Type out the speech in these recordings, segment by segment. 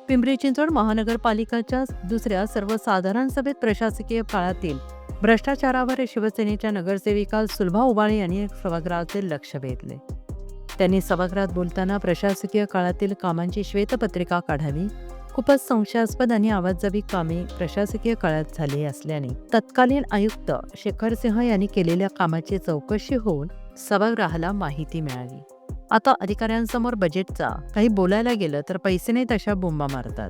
पिंपरी चिंचवड महानगरपालिकाच्या दुसऱ्या सर्वसाधारण सभेत प्रशासकीय काळातील भ्रष्टाचारावर शिवसेनेच्या नगरसेविका सुलभा उबाळे यांनी सभागृहाचे लक्ष वेधले. त्यांनी सभागृहात बोलताना प्रशासकीय काळातील कामांची श्वेतपत्रिका काढावी, खूपच संशयास्पद आणि आवाजवी कामे प्रशासकीय काळात झाली असल्याने तत्कालीन आयुक्त शेखर सिंह यांनी केलेल्या कामाची चौकशी होऊन सभागृहाला माहिती मिळावी. आता अधिकाऱ्यांसमोर बजेटचा काही बोलायला गेलं तर पैसे नाहीत अशा बोंबा मारतात.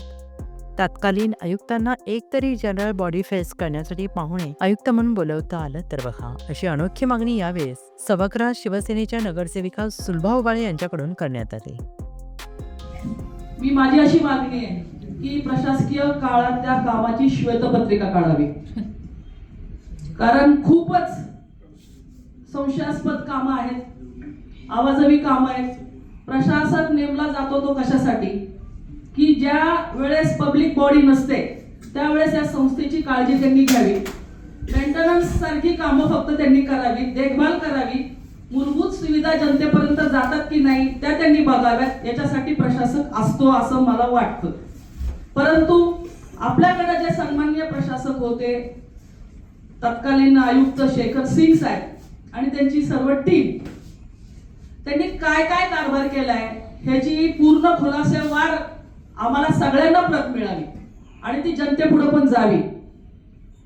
तत्कालीन आयुक्तांना एकतरी जनरल बॉडी फेस करण्यासाठी पाहुणे आयुक्त म्हणून बोलवता आलं तर बघा, अशी अनोखी मागणी यावेळेस सभागृहात शिवसेनेच्या नगरसेविका सुलभा उबाळे यांच्याकडून करण्यात आली. माझी अशी मागणी आहे की प्रशासकीय काळात त्या कामाची श्वेतपत्रिका काढावी, कारण खूपच संशयास्पद कामं आहेत, आवाजवी कामं आहेत. प्रशासक नेमला जातो तो कशासाठी की ज्या वेळेस पब्लिक बॉडी नसते त्यावेळेस या संस्थेची काळजी त्यांनी घ्यावी, मेंटेनन्स सारखी कामं फक्त त्यांनी करावी, देखभाल करावी, मूलभूत सुविधा जनतेपर्यंत जातात की नाही त्या त्यांनी बघाव्यात. याच्यासाठी प्रशासक असतो असं मला वाटतं. परंतु आपल्याकडे जे सन्माननीय प्रशासक होते तत्कालीन आयुक्त शेखर सिंग साहेब आणि त्यांची सर्व टीम, त्यांनी काय काय कारभार केलाय ह्याची पूर्ण खुलासेवार आम्हाला सगळ्यांना प्रत मिळावी आणि ती जनतेपुढे पण जावी.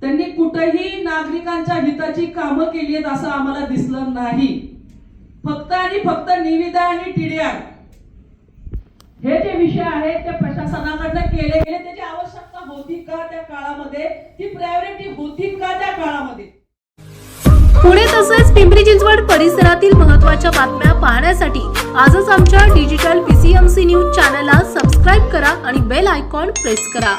त्यांनी कुठेही नागरिकांच्या हिताची कामं केली आहेत असं आम्हाला दिसलं नाही. फक्त आणि फक्त निविदा आणि टीडीआर हे जे विषय आहेत ते प्रशासनाकडनं केले गेले. त्याची आवश्यकता होती का त्या काळामध्ये, ती प्रायोरिटी होती का त्या काळामध्ये. पुणे तसेच पिंपरी चिंचवड परिसरातील महत्त्वाच्या बातम्या पाहण्यासाठी आजच आमच्या डिजिटल PCMC न्यूज चॅनलला सबस्क्राईब करा आणि बेल आयकॉन प्रेस करा.